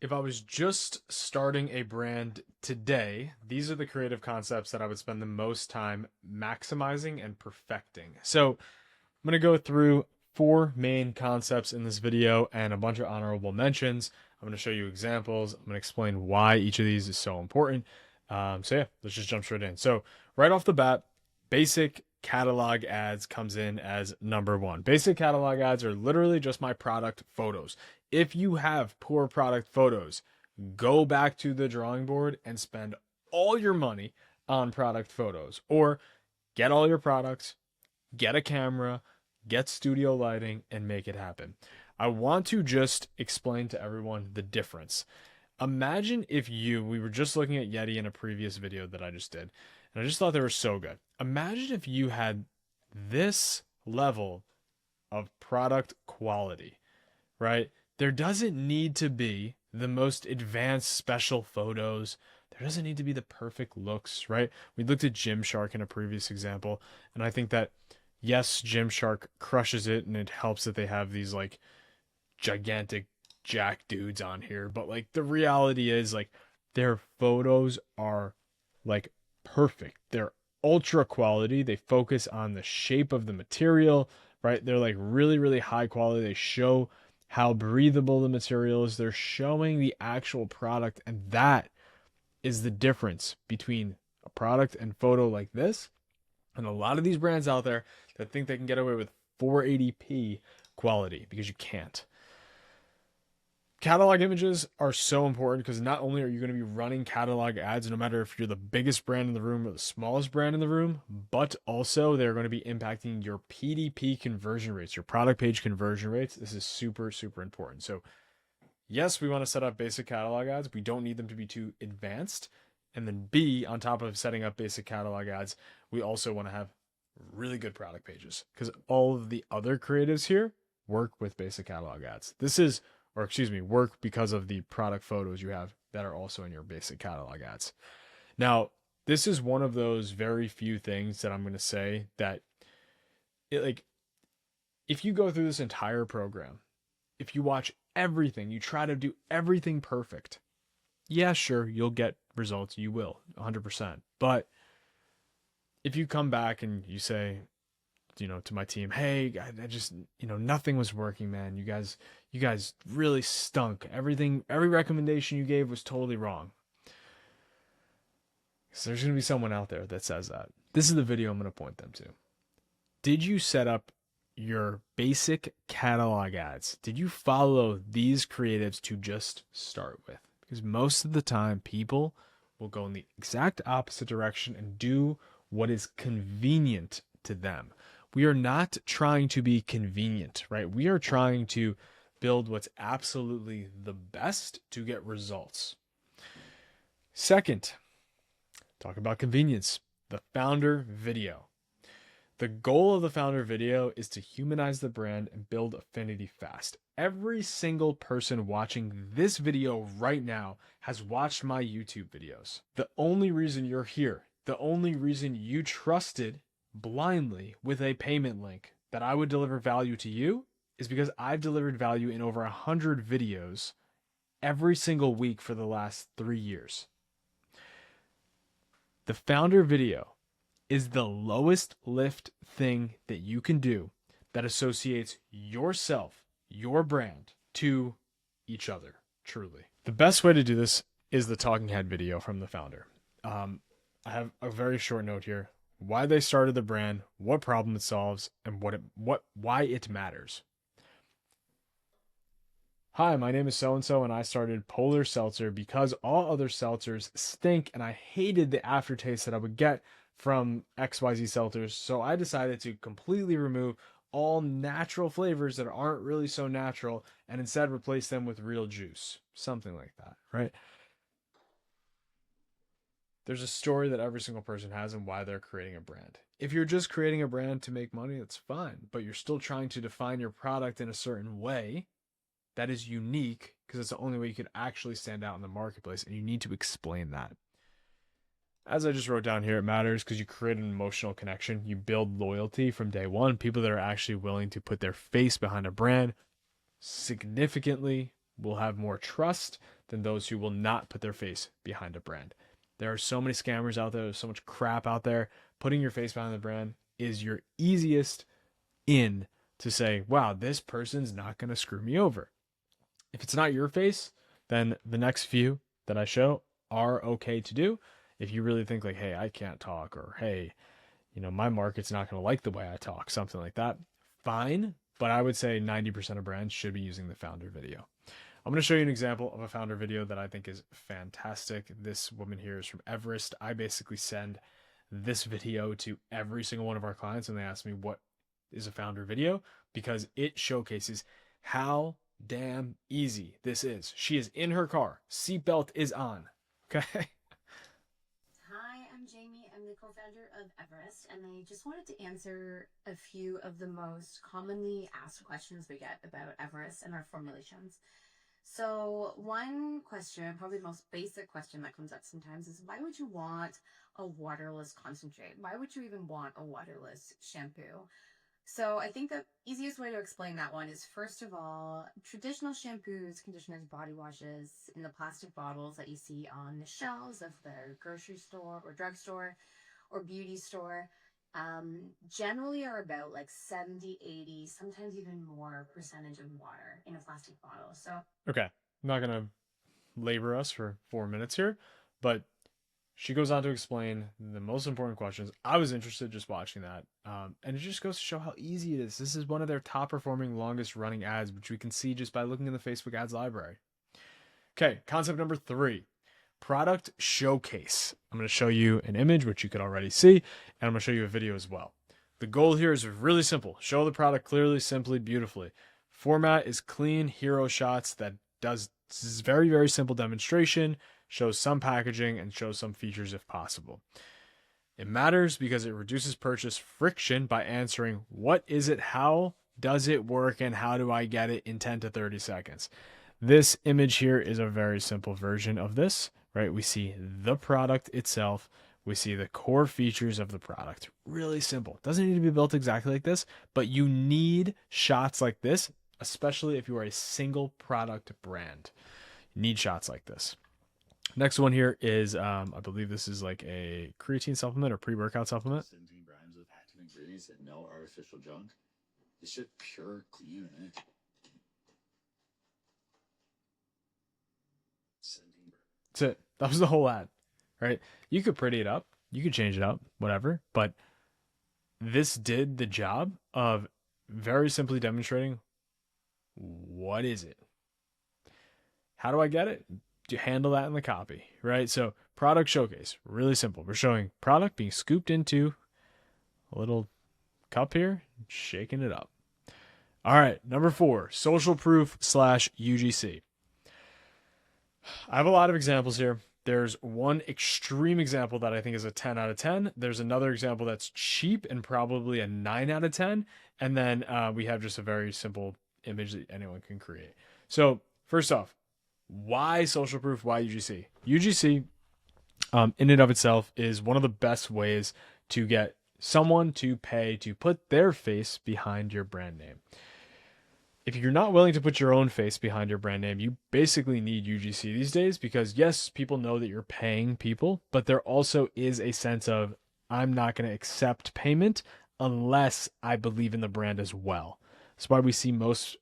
If I was just starting a brand today, these are the creative concepts that I would spend the most time maximizing and perfecting. So I'm going to go through four main concepts in this video and a bunch of honorable mentions. I'm going to show you examples. I'm going to explain why each of these is so important. So yeah, let's just jump straight in. So right off the bat, basic catalog ads comes in as number one. Basic catalog ads are literally just my product photos. If you have poor product photos, go back to the drawing board and spend all your money on product photos, or get all your products, get a camera, get studio lighting, and make it happen. I want to just explain to everyone the difference. Imagine if we were just looking at Yeti in a previous video that I just did, and I just thought they were so good. Imagine if you had this level of product quality, right? There doesn't need to be the most advanced special photos. There doesn't need to be the perfect looks, right? We looked at Gymshark in a previous example, and I think that yes, Gymshark crushes it, and it helps that they have these like gigantic jack dudes on here, but like the reality is like their photos are like perfect. They're ultra quality. They focus on the shape of the material, right? They're like really, really high quality. They show how breathable the material is. They're showing the actual product, and that is the difference between a product and photo like this and a lot of these brands out there that think they can get away with 480p quality, because you can't. Catalog images are so important because not only are you going to be running catalog ads, no matter if you're the biggest brand in the room or the smallest brand in the room, but also they're going to be impacting your PDP conversion rates, your product page conversion rates. This is super, super important. So yes, we want to set up basic catalog ads. We don't need them to be too advanced. And then B, on top of setting up basic catalog ads, we also want to have really good product pages, because all of the other creatives here work with basic catalog ads. Work because of the product photos you have that are also in your basic catalog ads. Now, this is one of those very few things that I'm going to say that if you go through this entire program, if you watch everything, you try to do everything perfect, yeah, sure, you'll get results. You will, 100%. But if you come back and you say, to my team, hey, I just, nothing was working, man. You guys really stunk. Every recommendation you gave was totally wrong. So there's going to be someone out there that says that. This is the video I'm going to point them to. Did you set up your basic catalog ads? Did you follow these creatives to just start with? Because most of the time, people will go in the exact opposite direction and do what is convenient to them. We are not trying to be convenient, right? We are trying to build what's absolutely the best to get results. Second, talk about convenience. The founder video. The goal of the founder video is to humanize the brand and build affinity fast. Every single person watching this video right now has watched my YouTube videos. The only reason you're here, the only reason you trusted blindly with a payment link that I would deliver value to you, is because I've delivered value in over 100 videos every single week for the last 3 years. The founder video is the lowest lift thing that you can do that associates yourself, your brand, to each other, truly. The best way to do this is the talking head video from the founder. I have a very short note here. Why they started the brand, what problem it solves, and why it matters. Hi, my name is so-and-so, and I started Polar Seltzer because all other seltzers stink, and I hated the aftertaste that I would get from XYZ seltzers, so I decided to completely remove all natural flavors that aren't really so natural and instead replace them with real juice. Something like that, right? There's a story that every single person has and why they're creating a brand. If you're just creating a brand to make money, that's fine, but you're still trying to define your product in a certain way that is unique, because it's the only way you can actually stand out in the marketplace, and you need to explain that. As I just wrote down here, it matters because you create an emotional connection. You build loyalty from day one. People that are actually willing to put their face behind a brand significantly will have more trust. than those who will not put their face behind a brand. There are so many scammers out there. There's so much crap out there. Putting your face behind the brand is your easiest in to say, wow, this person's not going to screw me over. If it's not your face, then the next few that I show are okay to do. If you really think like, hey, I can't talk, or hey, my market's not going to like the way I talk, something like that, fine. But I would say 90% of brands should be using the founder video. I'm going to show you an example of a founder video that I think is fantastic. This woman here is from Everest. I basically send this video to every single one of our clients when they ask me what is a founder video, because it showcases how damn easy this is. She is in her car. Seatbelt is on. Okay. Hi, I'm Jamie. I'm the co-founder of Everest, and I just wanted to answer a few of the most commonly asked questions we get about Everest and our formulations. So one question, probably the most basic question that comes up sometimes, is why would you want a waterless concentrate? Why would you even want a waterless shampoo? So I think the easiest way to explain that one is, first of all, traditional shampoos, conditioners, body washes in the plastic bottles that you see on the shelves of the grocery store or drugstore or beauty store generally are about like 70, 80, sometimes even more percentage of water in a plastic bottle. So Okay. I'm not going to labor us for 4 minutes here, but she goes on to explain the most important questions. I was interested just watching that. And it just goes to show how easy it is. This is one of their top performing, longest running ads, which we can see just by looking in the Facebook ads library. Okay, concept number 3, product showcase. I'm going to show you an image, which you could already see, and I'm going to show you a video as well. The goal here is really simple. Show the product clearly, simply, beautifully. Format is clean hero shots that does very, very simple demonstration, shows some packaging, and shows some features if possible. It matters because it reduces purchase friction by answering what is it, how does it work, and how do I get it in 10 to 30 seconds. This image here is a very simple version of this, right? We see the product itself. We see the core features of the product. Really simple. Doesn't need to be built exactly like this, but you need shots like this, especially if you are a single product brand. You need shots like this. Next one here is, I believe this is like a creatine supplement or pre-workout supplement. 17 grams of active ingredients and no artificial junk. It's just pure clean, eh? 17 That's it. That was the whole ad, right? You could pretty it up. You could change it up, whatever. But this did the job of very simply demonstrating what is it? How do I get it? To handle that in the copy, right? So product showcase, really simple. We're showing product being scooped into a little cup here, shaking it up. All right, number 4, social proof / UGC. I have a lot of examples here. There's one extreme example that I think is a 10 out of 10. There's another example that's cheap and probably a 9 out of 10. And then we have just a very simple image that anyone can create. So first off, why social proof? Why UGC? UGC, in and of itself, is one of the best ways to get someone to pay to put their face behind your brand name. If you're not willing to put your own face behind your brand name, you basically need UGC these days, because yes, people know that you're paying people, but there also is a sense of, I'm not going to accept payment unless I believe in the brand as well. That's why we see most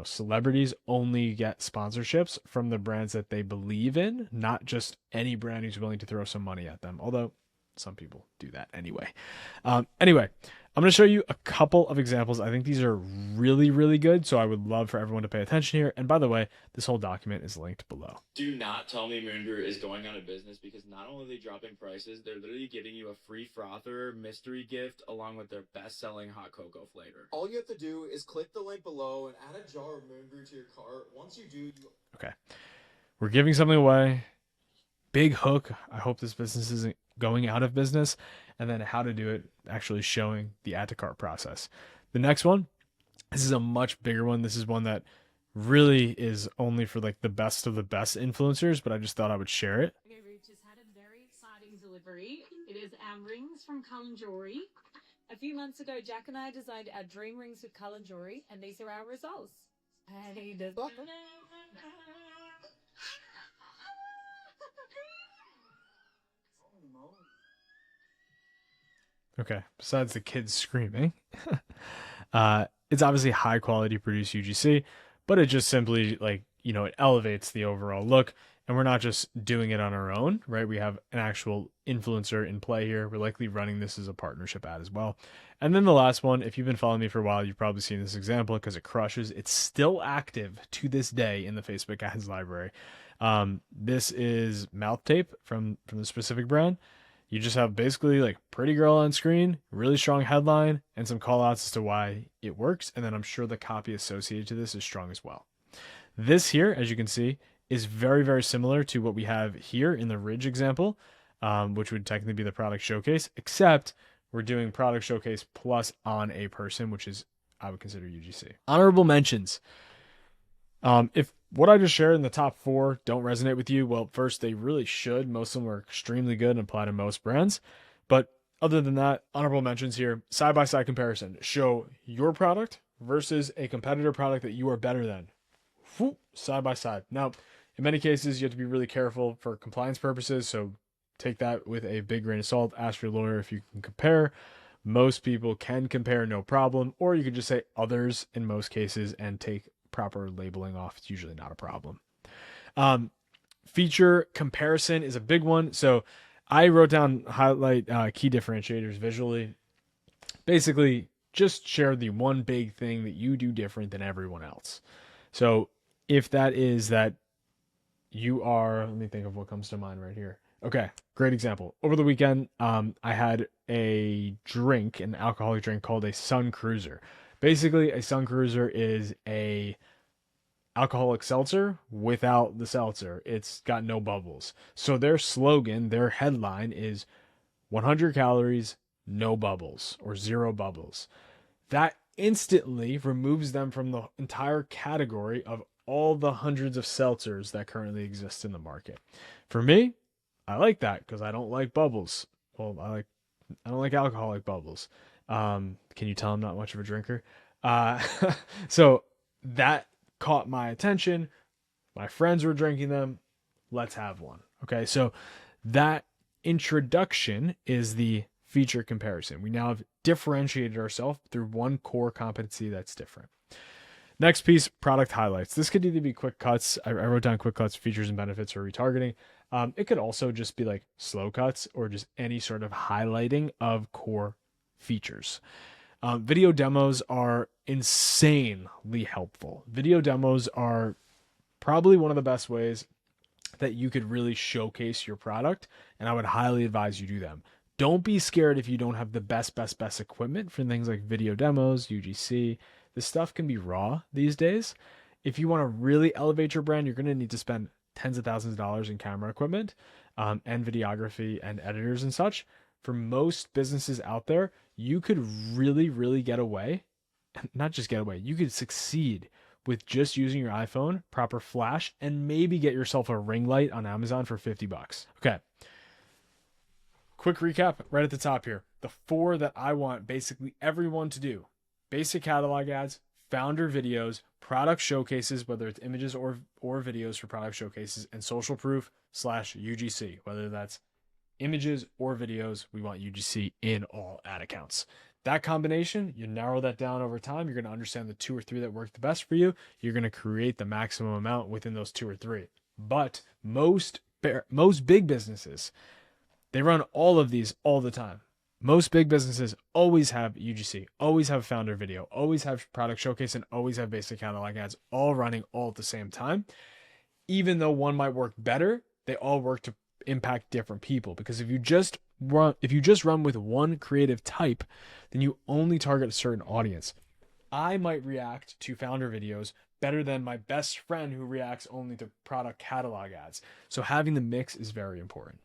celebrities only get sponsorships from the brands that they believe in, not just any brand who's willing to throw some money at them. Although some people do that anyway. Anyway, I'm going to show you a couple of examples. I think these are really, really good. So I would love for everyone to pay attention here. And by the way, this whole document is linked below. Do not tell me Moonbrew is going out of business, because not only are they dropping prices, they're literally giving you a free frother mystery gift along with their best-selling hot cocoa flavor. All you have to do is click the link below and add a jar of Moonbrew to your cart. Once you do, Okay. We're giving something away. Big hook. I hope this business isn't going out of business. And then how to do it, actually showing the add to cart process. The next one, this is a much bigger one. This is one that really is only for like the best of the best influencers, but I just thought I would share it. Okay, we've just had a very exciting delivery. It is our rings from Kalanjori. A few months ago, Jack and I designed our dream rings with Kalanjori, and these are our results. Hey, Okay, besides the kids screaming, it's obviously high quality produced UGC, but it just simply like, it elevates the overall look. And we're not just doing it on our own, right? We have an actual influencer in play here. We're likely running this as a partnership ad as well. And then the last one, if you've been following me for a while, you've probably seen this example because it crushes. It's still active to this day in the Facebook ads library. This is mouth tape from the specific brand. You just have basically like pretty girl on screen, really strong headline, and some call outs as to why it works. And then I'm sure the copy associated to this is strong as well. This here, as you can see, is very, very similar to what we have here in the Ridge example, which would technically be the product showcase, except we're doing product showcase plus on a person, which is, I would consider UGC. Honorable mentions. If what I just shared in the top 4 don't resonate with you, well, first, they really should. Most of them are extremely good and apply to most brands. But other than that, honorable mentions here, side-by-side comparison. Show your product versus a competitor product that you are better than. Side by side. Now, in many cases, you have to be really careful for compliance purposes. So take that with a big grain of salt. Ask your lawyer if you can compare. Most people can compare, no problem. Or you could just say others in most cases and take proper labeling off. It's usually not a problem. Feature comparison is a big one. So I wrote down highlight key differentiators visually. Basically, just share the one big thing that you do different than everyone else. So if that is that you are, let me think of what comes to mind right here. Okay, great example. Over the weekend, I had a drink, an alcoholic drink called a Sun Cruiser. Basically, a Sun Cruiser is a alcoholic seltzer without the seltzer. It's got no bubbles. So their slogan, their headline is 100 calories, no bubbles, or 0 bubbles. That instantly removes them from the entire category of all the hundreds of seltzers that currently exist in the market. For me, I like that because I don't like bubbles. Well, I don't like alcoholic bubbles. Can you tell I'm not much of a drinker? So that caught my attention. My friends were drinking them. Let's have one. Okay, so that introduction is the feature comparison. We now have differentiated ourselves through one core competency that's different. Next piece, product highlights. This could either be quick cuts. I wrote down quick cuts, features and benefits, or retargeting. It could also just be like slow cuts or just any sort of highlighting of core features. Video demos are insanely helpful. Video demos are probably one of the best ways that you could really showcase your product, and I would highly advise you do them. Don't be scared if you don't have the best equipment for things like video demos, UGC. This stuff can be raw these days. If you want to really elevate your brand, you're going to need to spend tens of thousands of dollars in camera equipment and videography and editors and such. For most businesses out there, you could really get away, not just get away, you could succeed with just using your iPhone, proper flash, and maybe get yourself a ring light on Amazon for $50. Okay. Quick recap right at the top here. The 4 that I want basically everyone to do: basic catalog ads, founder videos, product showcases, whether it's images or videos for product showcases, and social proof / UGC, whether that's images or videos. We want UGC in all ad accounts. That combination, you narrow that down over time. You're going to understand the 2 or 3 that work the best for you. You're going to create the maximum amount within those 2 or 3. But most big businesses, they run all of these all the time. Most big businesses always have UGC, always have founder video, always have product showcase, and always have basic catalog ads all running all at the same time. Even though one might work better, they all work to impact different people. Because if you just run with one creative type, then you only target a certain audience. I might react to founder videos better than my best friend who reacts only to product catalog ads. So having the mix is very important.